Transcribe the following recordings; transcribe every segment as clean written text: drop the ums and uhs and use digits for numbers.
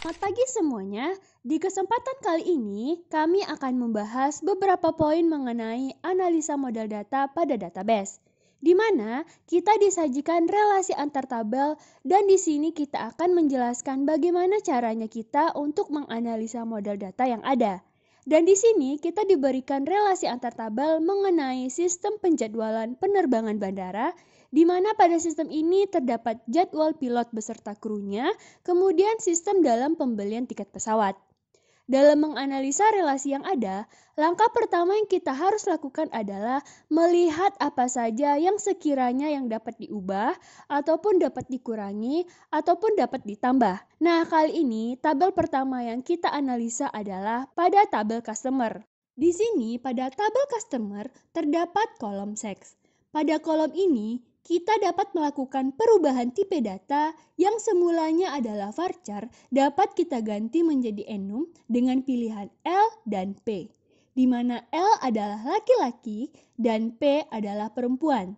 Selamat pagi semuanya. Di kesempatan kali ini, kami akan membahas beberapa poin mengenai analisa model data pada database, di mana kita disajikan relasi antar tabel dan di sini kita akan menjelaskan bagaimana caranya kita untuk menganalisa model data yang ada. Dan di sini kita diberikan relasi antar tabel mengenai sistem penjadwalan penerbangan bandara, di mana pada sistem ini terdapat jadwal pilot beserta krunya, kemudian sistem dalam pembelian tiket pesawat. Dalam menganalisa relasi yang ada, langkah pertama yang kita harus lakukan adalah melihat apa saja yang sekiranya yang dapat diubah, ataupun dapat dikurangi, ataupun dapat ditambah. Nah, kali ini tabel pertama yang kita analisa adalah pada tabel customer. Di sini pada tabel customer terdapat kolom seks. Pada kolom ini, kita dapat melakukan perubahan tipe data yang semulanya adalah varchar dapat kita ganti menjadi enum dengan pilihan L dan P, di mana L adalah laki-laki dan P adalah perempuan.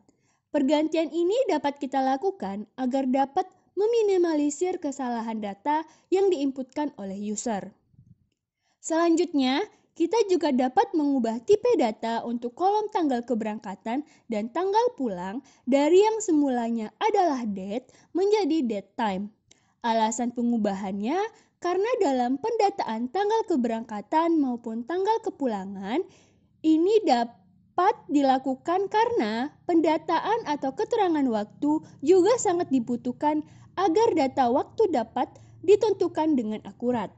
Pergantian ini dapat kita lakukan agar dapat meminimalisir kesalahan data yang diinputkan oleh user. Selanjutnya, kita juga dapat mengubah tipe data untuk kolom tanggal keberangkatan dan tanggal pulang dari yang semulanya adalah date menjadi date time. Alasan pengubahannya karena dalam pendataan tanggal keberangkatan maupun tanggal kepulangan ini dapat dilakukan karena pendataan atau keterangan waktu juga sangat dibutuhkan agar data waktu dapat ditentukan dengan akurat.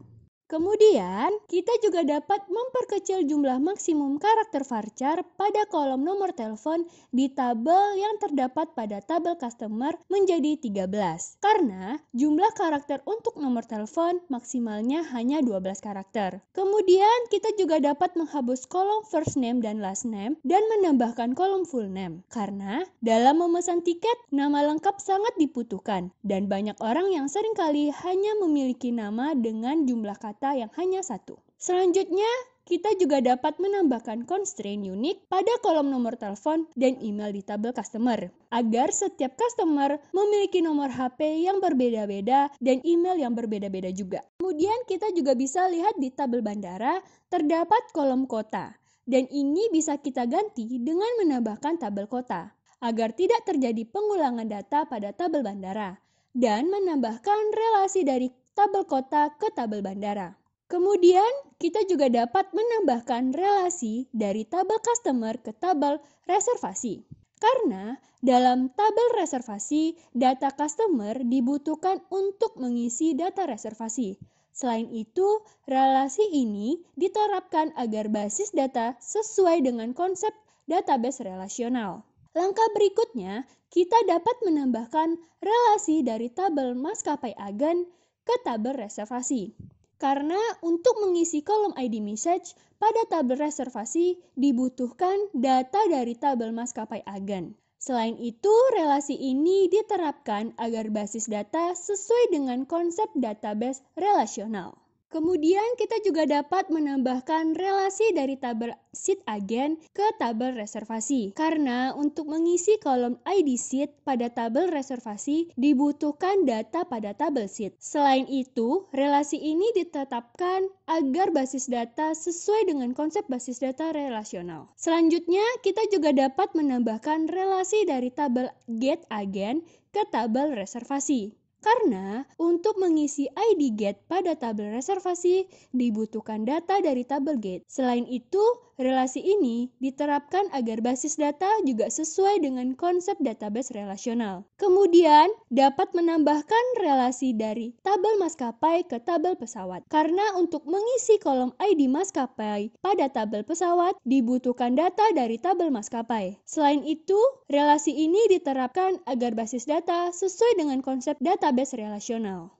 Kemudian, kita juga dapat memperkecil jumlah maksimum karakter varchar pada kolom nomor telepon di tabel yang terdapat pada tabel customer menjadi 13. Karena jumlah karakter untuk nomor telepon maksimalnya hanya 12 karakter. Kemudian, kita juga dapat menghapus kolom first name dan last name dan menambahkan kolom full name. Karena dalam memesan tiket, nama lengkap sangat dibutuhkan dan banyak orang yang seringkali hanya memiliki nama dengan jumlah kata yang hanya satu. Selanjutnya, kita juga dapat menambahkan constraint unik pada kolom nomor telepon dan email di tabel customer, agar setiap customer memiliki nomor HP yang berbeda-beda dan email yang berbeda-beda juga. Kemudian kita juga bisa lihat di tabel bandara terdapat kolom kota, dan ini bisa kita ganti dengan menambahkan tabel kota, agar tidak terjadi pengulangan data pada tabel bandara, dan menambahkan relasi dari tabel kota ke tabel bandara. Kemudian, kita juga dapat menambahkan relasi dari tabel customer ke tabel reservasi. Karena dalam tabel reservasi, data customer dibutuhkan untuk mengisi data reservasi. Selain itu, relasi ini diterapkan agar basis data sesuai dengan konsep database relasional. Langkah berikutnya, kita dapat menambahkan relasi dari tabel maskapai agen ke tabel reservasi. Karena untuk mengisi kolom ID message pada tabel reservasi dibutuhkan data dari tabel maskapai agen. Selain itu, relasi ini diterapkan agar basis data sesuai dengan konsep database relasional. Kemudian kita juga dapat menambahkan relasi dari tabel seat agen ke tabel reservasi. Karena untuk mengisi kolom ID seat pada tabel reservasi dibutuhkan data pada tabel seat. Selain itu, relasi ini ditetapkan agar basis data sesuai dengan konsep basis data relasional. Selanjutnya, kita juga dapat menambahkan relasi dari tabel get agen ke tabel reservasi. Karena untuk mengisi ID gate pada tabel reservasi dibutuhkan data dari tabel gate. Selain itu, relasi ini diterapkan agar basis data juga sesuai dengan konsep database relasional. Kemudian, dapat menambahkan relasi dari tabel maskapai ke tabel pesawat. Karena untuk mengisi kolom ID maskapai pada tabel pesawat dibutuhkan data dari tabel maskapai. Selain itu, relasi ini diterapkan agar basis data sesuai dengan konsep database relasional.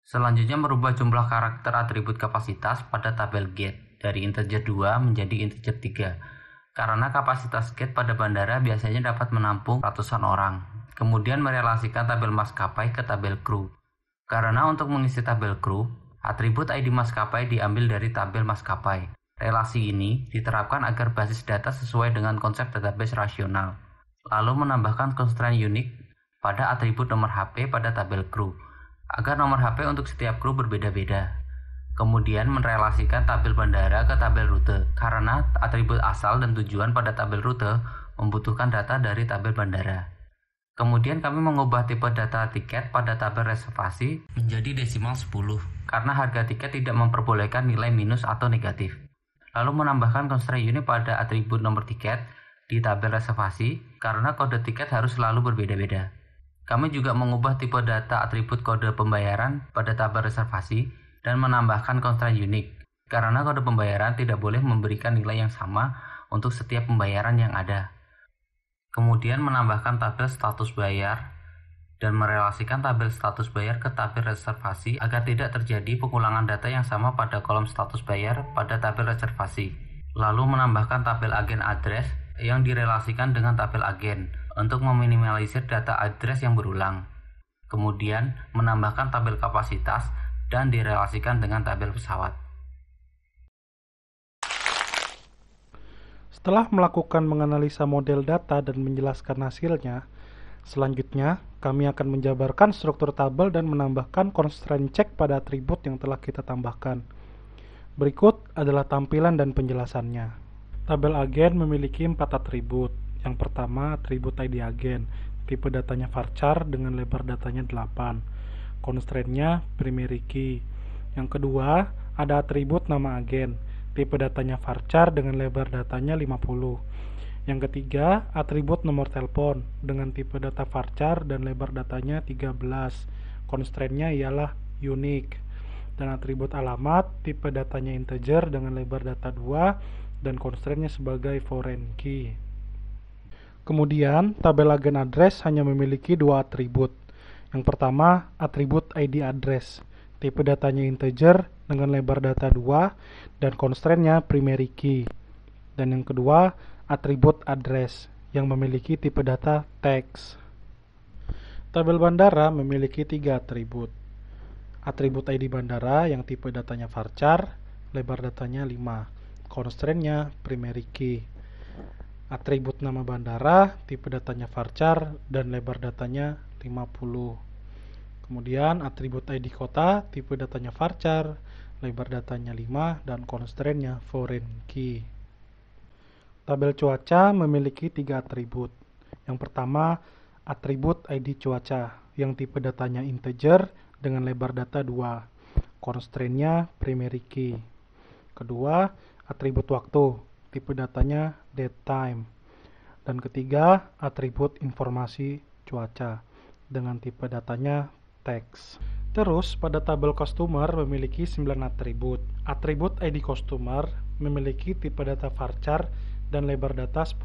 Selanjutnya merubah jumlah karakter atribut kapasitas pada tabel get dari integer 2 menjadi integer 3. Karena kapasitas get pada bandara biasanya dapat menampung ratusan orang. Kemudian merelasikan tabel maskapai ke tabel kru. Karena untuk mengisi tabel kru, atribut ID maskapai diambil dari tabel maskapai. Relasi ini diterapkan agar basis data sesuai dengan konsep database rasional. Lalu menambahkan constraint unik pada atribut nomor HP pada tabel kru, agar nomor HP untuk setiap kru berbeda-beda. Kemudian merelasikan tabel bandara ke tabel rute, karena atribut asal dan tujuan pada tabel rute membutuhkan data dari tabel bandara. Kemudian kami mengubah tipe data tiket pada tabel reservasi menjadi desimal 10, karena harga tiket tidak memperbolehkan nilai minus atau negatif. Lalu menambahkan constraint unik pada atribut nomor tiket di tabel reservasi, karena kode tiket harus selalu berbeda-beda. Kami juga mengubah tipe data atribut kode pembayaran pada tabel reservasi dan menambahkan constraint unik, karena kode pembayaran tidak boleh memberikan nilai yang sama untuk setiap pembayaran yang ada. Kemudian menambahkan tabel status bayar dan merelasikan tabel status bayar ke tabel reservasi agar tidak terjadi pengulangan data yang sama pada kolom status bayar pada tabel reservasi. Lalu menambahkan tabel agen address yang direlasikan dengan tabel agen untuk meminimalisir data address yang berulang. Kemudian menambahkan tabel kapasitas dan direlasikan dengan tabel pesawat. Setelah melakukan menganalisa model data dan menjelaskan hasilnya, selanjutnya kami akan menjabarkan struktur tabel dan menambahkan constraint check pada atribut yang telah kita tambahkan. Berikut adalah tampilan dan penjelasannya. Tabel agen memiliki 4 atribut. Yang pertama, atribut ID agen, tipe datanya varchar dengan lebar datanya 8. Constraint-nya primary key. Yang kedua, ada atribut nama agen, tipe datanya varchar dengan lebar datanya 50. Yang ketiga, atribut nomor telepon dengan tipe data varchar dan lebar datanya 13. Constraint-nya ialah unique. Dan atribut alamat, tipe datanya integer dengan lebar data 2 dan constraint-nya sebagai foreign key. Kemudian, tabel agen address hanya memiliki 2 atribut. Yang pertama, atribut ID address, tipe datanya integer dengan lebar data 2 dan constraint-nya primary key. Dan yang kedua, atribut address yang memiliki tipe data text. Tabel bandara memiliki 3 atribut. Atribut ID bandara yang tipe datanya varchar, lebar datanya 5, constraint-nya primary key. Atribut nama bandara, tipe datanya varchar dan lebar datanya 50. Kemudian atribut ID kota, tipe datanya varchar, lebar datanya 5 dan constraint-nya foreign key. Tabel cuaca memiliki 3 atribut. Yang pertama, atribut ID cuaca yang tipe datanya integer dengan lebar data 2. Constraint-nya primary key. Kedua, atribut waktu, tipe datanya date time. Dan ketiga, atribut informasi cuaca dengan tipe datanya text. Terus, pada tabel customer memiliki 9 atribut. Atribut ID customer memiliki tipe data varchar dan lebar data 10.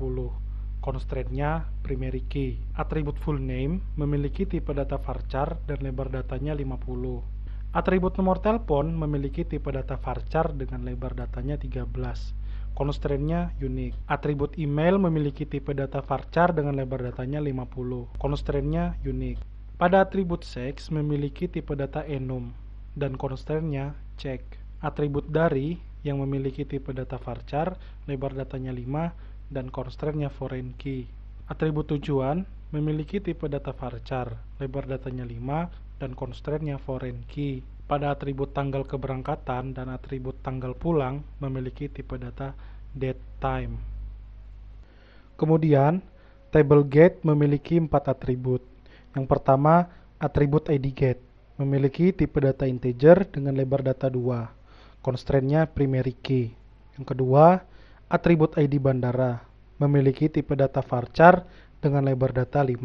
Constraint-nya primary key. Atribut full name memiliki tipe data varchar dan lebar datanya 50. Atribut nomor telepon memiliki tipe data varchar dengan lebar datanya 13. Constraint-nya unique. Atribut email memiliki tipe data varchar dengan lebar datanya 50. Constraint-nya unique. Pada atribut sex memiliki tipe data enum dan constraint-nya check. Atribut dari yang memiliki tipe data varchar, lebar datanya 5 dan constraint-nya foreign key. Atribut tujuan memiliki tipe data varchar, lebar datanya 5 dan constraint-nya foreign key. Pada atribut tanggal keberangkatan dan atribut tanggal pulang memiliki tipe data date time. Kemudian, table get memiliki 4 atribut. Yang pertama, atribut ID get memiliki tipe data integer dengan lebar data 2. Constraint-nya primary key. Yang kedua, atribut ID bandara memiliki tipe data varchar dengan lebar data 5.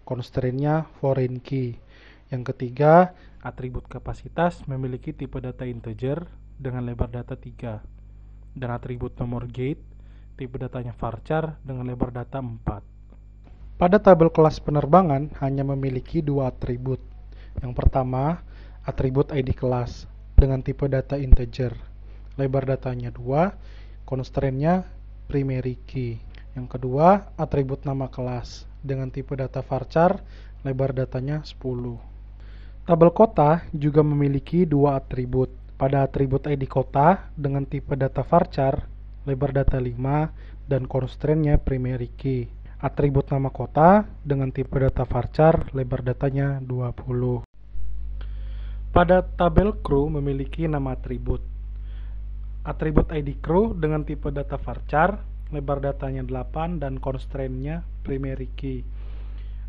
Constraint-nya foreign key. Yang ketiga, atribut kapasitas memiliki tipe data integer dengan lebar data 3. Dan atribut nomor gate, tipe datanya varchar dengan lebar data 4. Pada tabel kelas penerbangan hanya memiliki 2 atribut. Yang pertama, atribut ID kelas dengan tipe data integer. Lebar datanya 2, constraint-nya primary key. Yang kedua, atribut nama kelas dengan tipe data varchar, lebar datanya 10. Tabel kota juga memiliki dua atribut. Pada atribut ID kota dengan tipe data varchar, lebar data 5, dan constraint-nya primary key. Atribut nama kota dengan tipe data varchar, lebar datanya 20. Pada tabel crew memiliki 6 atribut. Atribut ID crew dengan tipe data varchar, lebar datanya 8 dan constraint-nya primary key.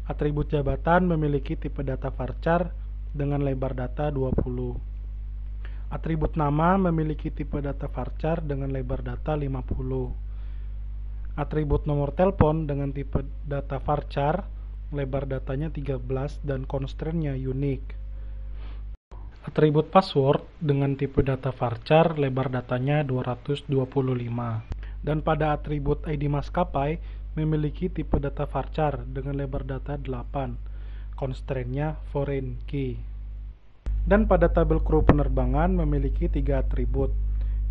Atribut jabatan memiliki tipe data varchar dengan lebar data 20. Atribut nama memiliki tipe data varchar dengan lebar data 50. Atribut nomor telepon dengan tipe data varchar, lebar datanya 13 dan constraint-nya unique. Atribut password dengan tipe data varchar, lebar datanya 225. Dan pada atribut ID maskapai memiliki tipe data varchar dengan lebar data 8, constraint-nya foreign key. Dan pada tabel kru penerbangan memiliki 3 atribut.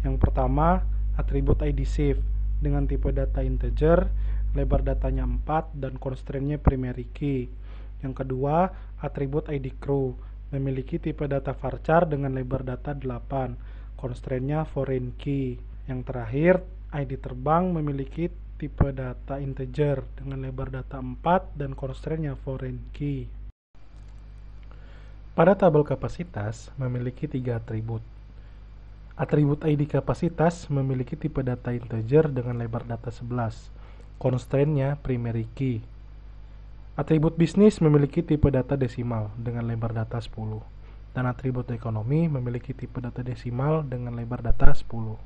Yang pertama, atribut ID shift dengan tipe data integer, lebar datanya 4 dan constraint-nya primary key. Yang kedua, atribut ID crew memiliki tipe data varchar dengan lebar data 8, constraint-nya foreign key. Yang terakhir, ID terbang memiliki tipe data integer dengan lebar data 4 dan constraint-nya foreign key. Pada tabel kapasitas memiliki 3 atribut. Atribut ID kapasitas memiliki tipe data integer dengan lebar data 11, constraint-nya primary key. Atribut bisnis memiliki tipe data desimal dengan lebar data 10, dan atribut ekonomi memiliki tipe data desimal dengan lebar data 10.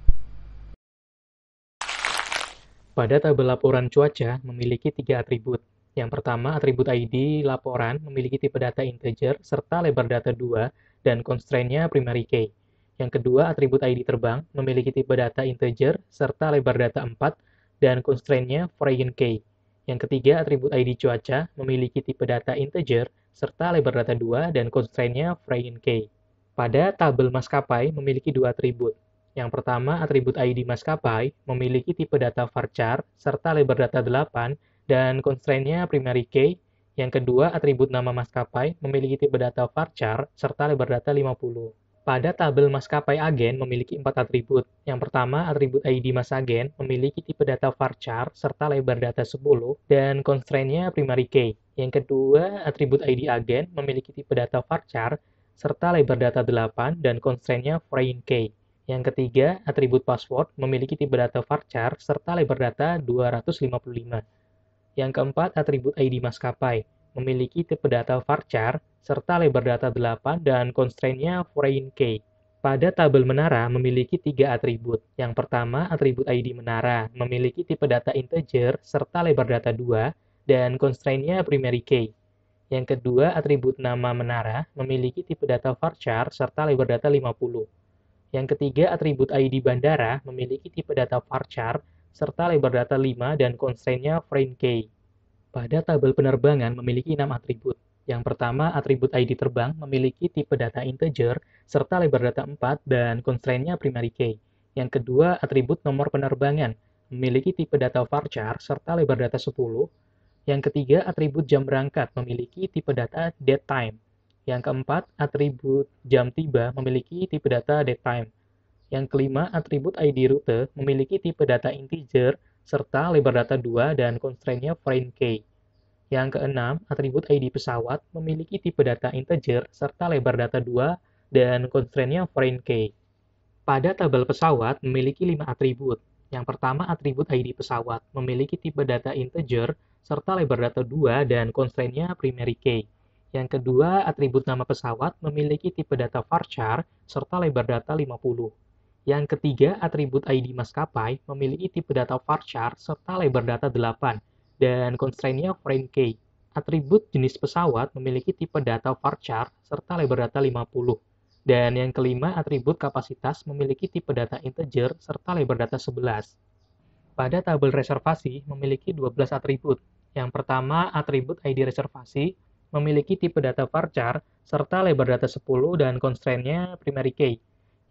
Pada tabel laporan cuaca memiliki 3 atribut. Yang pertama, atribut ID laporan memiliki tipe data integer serta lebar data 2 dan constraint-nya primary key. Yang kedua, atribut ID terbang memiliki tipe data integer serta lebar data 4 dan constraint-nya foreign key. Yang ketiga, atribut ID cuaca memiliki tipe data integer serta lebar data 2 dan constraint-nya foreign key. Pada tabel maskapai memiliki 2 atribut. Yang pertama, atribut ID maskapai memiliki tipe data varchar serta lebar data 8 dan constraint-nya primary key. Yang kedua, atribut nama maskapai memiliki tipe data varchar serta lebar data 50. Pada tabel maskapai agen memiliki 4 atribut. Yang pertama, atribut ID mas agen memiliki tipe data varchar serta lebar data 10 dan constraint-nya primary key. Yang kedua, atribut ID agen memiliki tipe data varchar serta lebar data 8 dan constraint-nya foreign key. Yang ketiga, atribut password memiliki tipe data varchar serta lebar data 255. Yang keempat, atribut ID maskapai memiliki tipe data varchar serta lebar data 8 dan constraint-nya foreign key. Pada tabel menara memiliki 3 atribut. Yang pertama, atribut ID menara memiliki tipe data integer serta lebar data 2 dan constraint-nya primary key. Yang kedua, atribut nama menara memiliki tipe data varchar serta lebar data 50. Yang ketiga, atribut ID bandara memiliki tipe data varchar serta lebar data 5 dan constraint-nya foreign key. Pada tabel penerbangan memiliki 6 atribut. Yang pertama, atribut ID terbang memiliki tipe data integer serta lebar data 4 dan constraint-nya primary key. Yang kedua, atribut nomor penerbangan memiliki tipe data varchar serta lebar data 10. Yang ketiga, atribut jam berangkat memiliki tipe data date time. Yang keempat, atribut jam tiba memiliki tipe data date time. Yang kelima, atribut ID rute memiliki tipe data integer serta lebar data 2 dan constraint-nya foreign key. Yang keenam, atribut ID pesawat memiliki tipe data integer serta lebar data 2 dan constraint-nya foreign key. Pada tabel pesawat memiliki 5 atribut. Yang pertama, atribut ID pesawat memiliki tipe data integer serta lebar data 2 dan constraint-nya primary key. Yang kedua, atribut nama pesawat memiliki tipe data varchar serta lebar data 50. Yang ketiga, atribut ID maskapai memiliki tipe data varchar serta lebar data 8 dan constraint-nya foreign key. Atribut jenis pesawat memiliki tipe data varchar serta lebar data 50. Dan yang kelima, atribut kapasitas memiliki tipe data integer serta lebar data 11. Pada tabel reservasi memiliki 12 atribut. Yang pertama, atribut ID reservasi memiliki tipe data varchar serta lebar data 10 dan constraint-nya primary key.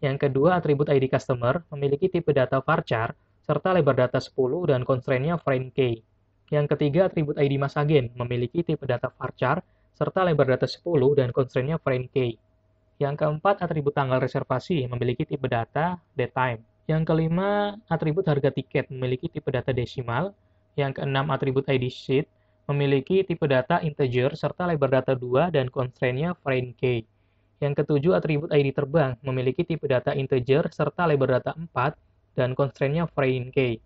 Yang kedua, atribut ID customer memiliki tipe data varchar serta lebar data 10 dan constraint-nya foreign key. Yang ketiga, atribut ID masagen memiliki tipe data varchar serta lebar data 10 dan constraint-nya foreign key. Yang keempat, atribut tanggal reservasi memiliki tipe data datetime. Yang kelima, atribut harga tiket memiliki tipe data desimal. Yang keenam, atribut ID sheet memiliki tipe data integer serta lebar data 2 dan constraint-nya foreign key. Yang ketujuh, atribut ID terbang memiliki tipe data integer serta lebar data 4 dan constraint-nya foreign key.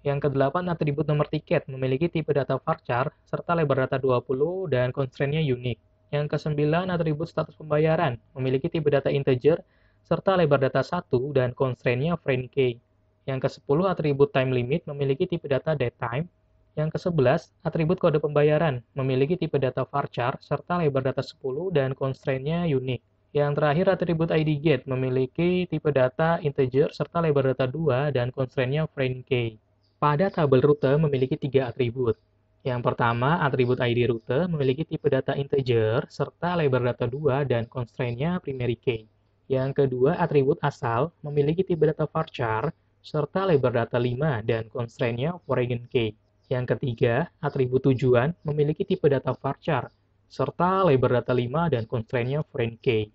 Yang kedelapan, atribut nomor tiket memiliki tipe data varchar serta lebar data 20 dan constraint-nya unique. Yang kesembilan, atribut status pembayaran memiliki tipe data integer serta lebar data 1 dan constraint-nya foreign key. Yang ke-10, atribut time limit memiliki tipe data datetime. Yang ke-11, atribut kode pembayaran memiliki tipe data varchar serta lebar data 10 dan constraint-nya unique. Yang terakhir, atribut ID get memiliki tipe data integer serta lebar data 2 dan constraint-nya foreign key. Pada tabel rute memiliki 3 atribut. Yang pertama, atribut ID rute memiliki tipe data integer serta lebar data 2 dan constraint-nya primary key. Yang kedua, atribut asal memiliki tipe data varchar serta lebar data 5 dan constraint-nya foreign key. Yang ketiga, atribut tujuan memiliki tipe data varchar serta lebar data 5 dan constraint-nya foreign key.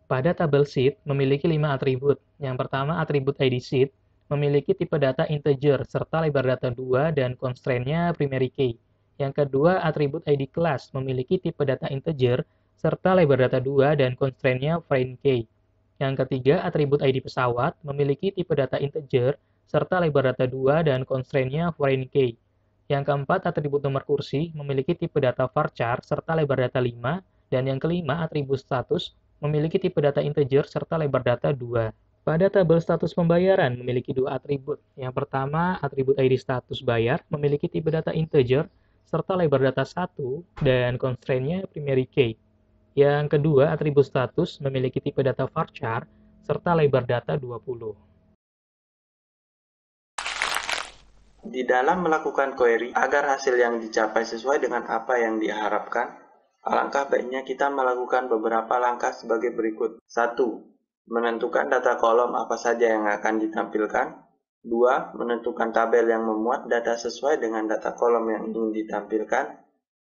Pada tabel sheet memiliki 5 atribut. Yang pertama, atribut ID sheet memiliki tipe data integer serta lebar data 2 dan constraint-nya primary key. Yang kedua, atribut ID class memiliki tipe data integer serta lebar data 2 dan constraint-nya foreign key. Yang ketiga, atribut ID pesawat memiliki tipe data integer serta lebar data 2 dan constraint-nya foreign key. Yang keempat, atribut nomor kursi memiliki tipe data varchar serta lebar data 5. Dan yang kelima, atribut status memiliki tipe data integer serta lebar data 2. Pada tabel status pembayaran memiliki 2 atribut. Yang pertama, atribut ID status bayar memiliki tipe data integer serta lebar data 1 dan constraint-nya primary key. Yang kedua, atribut status memiliki tipe data varchar serta lebar data 20. Di dalam melakukan query agar hasil yang dicapai sesuai dengan apa yang diharapkan, alangkah baiknya kita melakukan beberapa langkah sebagai berikut. 1. Menentukan data kolom apa saja yang akan ditampilkan. 2. Menentukan tabel yang memuat data sesuai dengan data kolom yang ingin ditampilkan.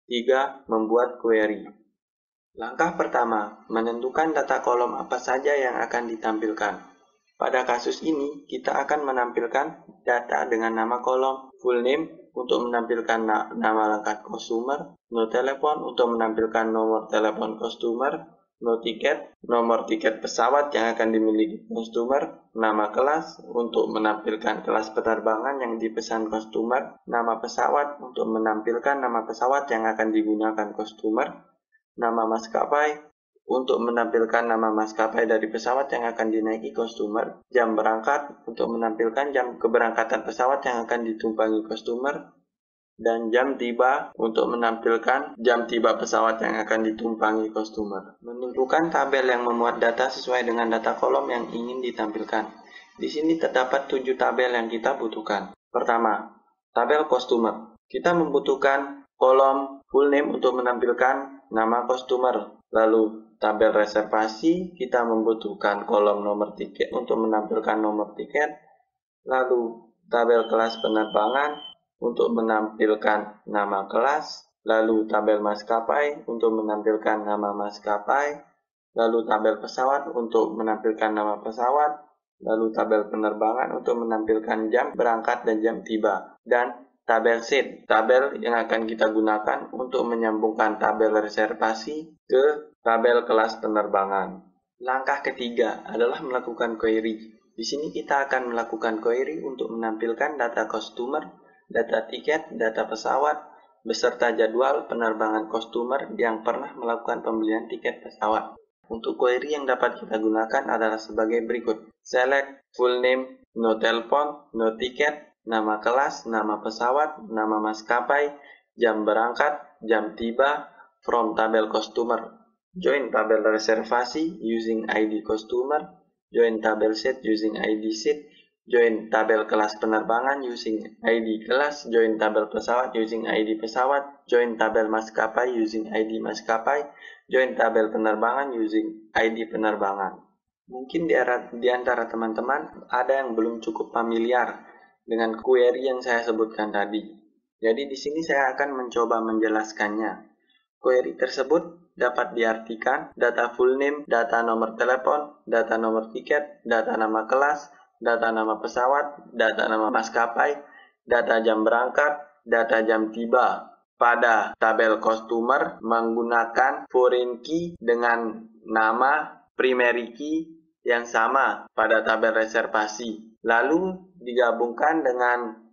3. Membuat query. Langkah pertama, menentukan data kolom apa saja yang akan ditampilkan. Pada kasus ini, kita akan menampilkan data dengan nama kolom full name untuk menampilkan nama lengkap customer, no telepon untuk menampilkan nomor telepon customer, no tiket, nomor tiket pesawat yang akan dimiliki customer, nama kelas untuk menampilkan kelas penerbangan yang dipesan customer, nama pesawat untuk menampilkan nama pesawat yang akan digunakan customer, nama maskapai untuk menampilkan nama maskapai dari pesawat yang akan dinaiki customer, jam berangkat untuk menampilkan jam keberangkatan pesawat yang akan ditumpangi customer, dan jam tiba untuk menampilkan jam tiba pesawat yang akan ditumpangi customer. Menentukan tabel yang memuat data sesuai dengan data kolom yang ingin ditampilkan. Di sini terdapat 7 tabel yang kita butuhkan. Pertama, tabel customer. Kita membutuhkan kolom full name untuk menampilkan nama customer. Lalu tabel reservasi, kita membutuhkan kolom nomor tiket untuk menampilkan nomor tiket. Lalu tabel kelas penerbangan untuk menampilkan nama kelas, lalu tabel maskapai untuk menampilkan nama maskapai, lalu tabel pesawat untuk menampilkan nama pesawat, lalu tabel penerbangan untuk menampilkan jam berangkat dan jam tiba, dan tabel sheet, tabel yang akan kita gunakan untuk menyambungkan tabel reservasi ke tabel kelas penerbangan. Langkah ketiga adalah melakukan query. Di sini kita akan melakukan query untuk menampilkan data customer, data tiket, data pesawat, beserta jadwal penerbangan customer yang pernah melakukan pembelian tiket pesawat. Untuk query yang dapat kita gunakan adalah sebagai berikut. Select full name, no telepon, no tiket, nama kelas, nama pesawat, nama maskapai, jam berangkat, jam tiba, from tabel customer. Join tabel reservasi using ID customer, join tabel sheet using ID sheet, join tabel kelas penerbangan using ID kelas, join tabel pesawat using ID pesawat, join tabel maskapai using ID maskapai, join tabel penerbangan using ID penerbangan. Mungkin di antara teman-teman ada yang belum cukup familiar dengan query yang saya sebutkan tadi. Jadi di sini saya akan mencoba menjelaskannya. Query tersebut dapat diartikan data full name, data nomor telepon, data nomor tiket, data nama kelas, data nama pesawat, data nama maskapai, data jam berangkat, data jam tiba. Pada tabel customer menggunakan foreign key dengan nama primary key yang sama pada tabel reservasi. Lalu digabungkan dengan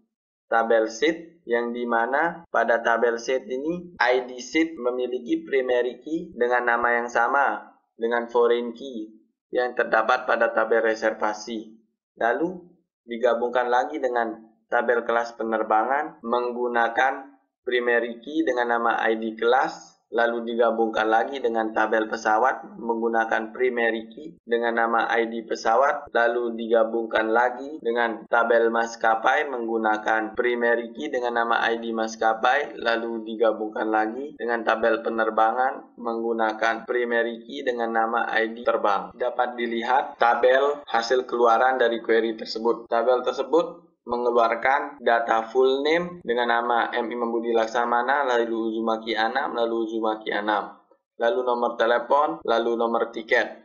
tabel sheet yang dimana pada tabel sheet ini ID sheet memiliki primary key dengan nama yang sama dengan foreign key yang terdapat pada tabel reservasi. Lalu digabungkan lagi dengan tabel kelas penerbangan menggunakan primary key dengan nama ID kelas, lalu digabungkan lagi dengan tabel pesawat menggunakan primary key dengan nama ID pesawat, lalu digabungkan lagi dengan tabel maskapai menggunakan primary key dengan nama ID maskapai, lalu digabungkan lagi dengan tabel penerbangan menggunakan primary key dengan nama ID terbang. Dapat dilihat tabel hasil keluaran dari query tersebut. Tabel tersebut mengeluarkan data full name dengan nama M. Imam Budi Laksamana, lalu Uzumaki 6, lalu Uzumaki 6, lalu nomor telepon, lalu nomor tiket,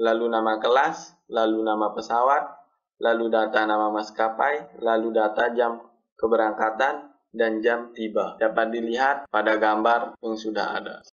lalu nama kelas, lalu nama pesawat, lalu data nama maskapai, lalu data jam keberangkatan dan jam tiba. Dapat dilihat pada gambar yang sudah ada.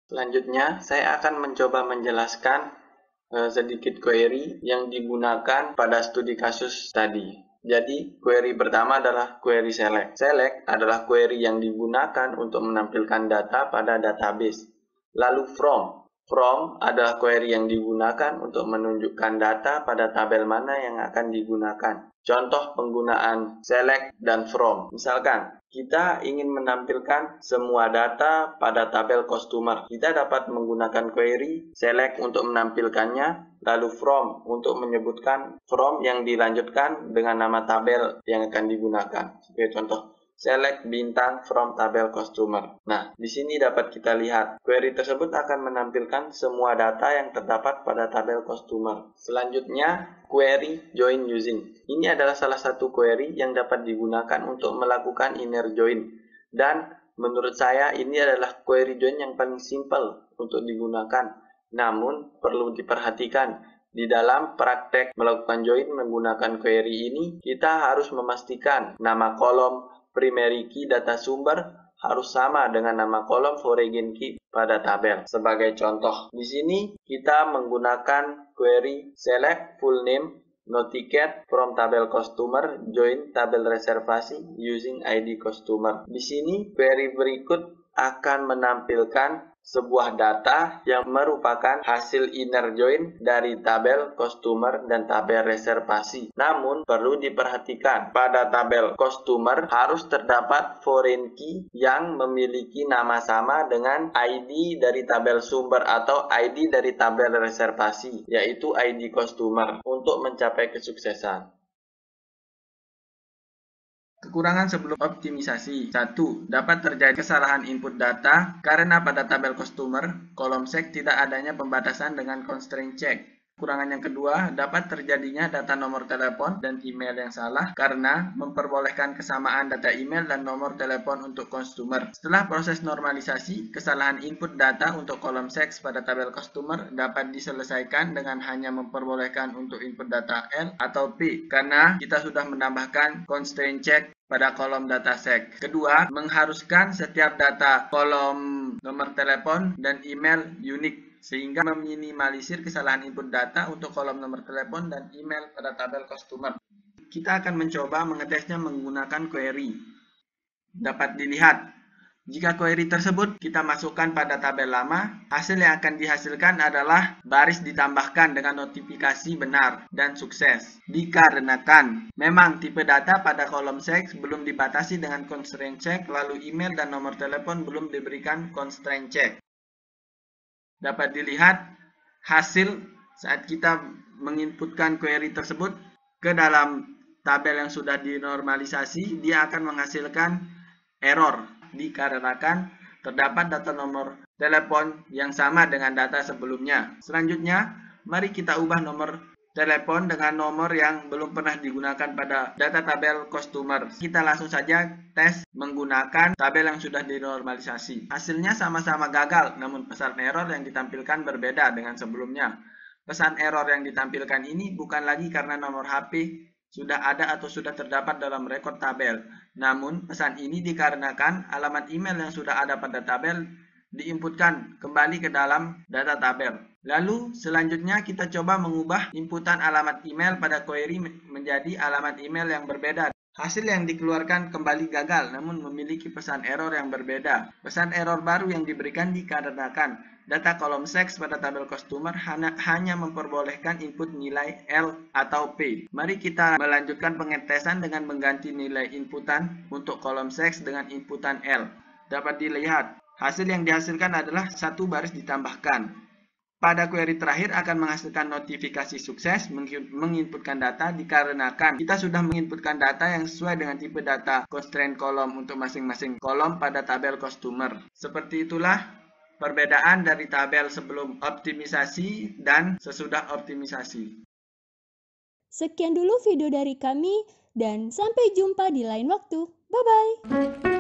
Selanjutnya, saya akan mencoba menjelaskan sedikit query yang digunakan pada studi kasus tadi. Jadi, query pertama adalah query select. Select adalah query yang digunakan untuk menampilkan data pada database. Lalu from. From adalah query yang digunakan untuk menunjukkan data pada tabel mana yang akan digunakan. Contoh penggunaan select dan from. Misalkan, kita ingin menampilkan semua data pada tabel customer. Kita dapat menggunakan query select untuk menampilkannya, lalu from untuk menyebutkan from yang dilanjutkan dengan nama tabel yang akan digunakan. Sebagai contoh, select bintang from tabel customer. Nah, di sini dapat kita lihat query tersebut akan menampilkan semua data yang terdapat pada tabel customer. Selanjutnya, query join using. Ini adalah salah satu query yang dapat digunakan untuk melakukan inner join. Dan menurut saya ini adalah query join yang paling simple untuk digunakan. Namun perlu diperhatikan, di dalam praktek melakukan join menggunakan query ini, kita harus memastikan nama kolom primary key data sumber harus sama dengan nama kolom foreign key pada tabel. Sebagai contoh, di sini kita menggunakan query select full name no ticket from tabel customer join tabel reservasi using ID customer. Di sini query berikut akan menampilkan sebuah data yang merupakan hasil inner join dari tabel customer dan tabel reservasi. Namun perlu diperhatikan, pada tabel customer harus terdapat foreign key yang memiliki nama sama dengan ID dari tabel sumber atau ID dari tabel reservasi, yaitu ID customer untuk mencapai kesuksesan. Kekurangan sebelum optimisasi. 1. Dapat terjadi kesalahan input data karena pada tabel customer, kolom check tidak adanya pembatasan dengan constraint check. Kekurangan yang kedua, dapat terjadinya data nomor telepon dan email yang salah karena memperbolehkan kesamaan data email dan nomor telepon untuk customer. Setelah proses normalisasi, kesalahan input data untuk kolom seks pada tabel customer dapat diselesaikan dengan hanya memperbolehkan untuk input data L atau P karena kita sudah menambahkan constraint check pada kolom data sek. Kedua, mengharuskan setiap data kolom nomor telepon dan email unik sehingga meminimalisir kesalahan input data untuk kolom nomor telepon dan email pada tabel customer. Kita akan mencoba mengetesnya menggunakan query. Dapat dilihat, jika query tersebut kita masukkan pada tabel lama, hasil yang akan dihasilkan adalah baris ditambahkan dengan notifikasi benar dan sukses. Dikarenakan memang tipe data pada kolom seks belum dibatasi dengan constraint check, lalu email dan nomor telepon belum diberikan constraint check. Dapat dilihat hasil saat kita menginputkan query tersebut ke dalam tabel yang sudah dinormalisasi, dia akan menghasilkan error dikarenakan terdapat data nomor telepon yang sama dengan data sebelumnya. Selanjutnya, mari kita ubah nomor telepon dengan nomor yang belum pernah digunakan pada data tabel customer. Kita langsung saja tes menggunakan tabel yang sudah dinormalisasi. Hasilnya sama-sama gagal, namun pesan error yang ditampilkan berbeda dengan sebelumnya. Pesan error yang ditampilkan ini bukan lagi karena nomor HP sudah ada atau sudah terdapat dalam rekod tabel. Namun, pesan ini dikarenakan alamat email yang sudah ada pada tabel diinputkan kembali ke dalam data tabel. Lalu, selanjutnya kita coba mengubah inputan alamat email pada query menjadi alamat email yang berbeda. Hasil yang dikeluarkan kembali gagal, namun memiliki pesan error yang berbeda. Pesan error baru yang diberikan dikarenakan data kolom seks pada tabel customer hanya memperbolehkan input nilai L atau P. Mari kita melanjutkan pengetesan dengan mengganti nilai inputan untuk kolom seks dengan inputan L. Dapat dilihat, hasil yang dihasilkan adalah satu baris ditambahkan. Pada query terakhir akan menghasilkan notifikasi sukses menginputkan data dikarenakan kita sudah menginputkan data yang sesuai dengan tipe data constraint kolom untuk masing-masing kolom pada tabel customer. Seperti itulah perbedaan dari tabel sebelum optimisasi dan sesudah optimisasi. Sekian dulu video dari kami dan sampai jumpa di lain waktu. Bye-bye.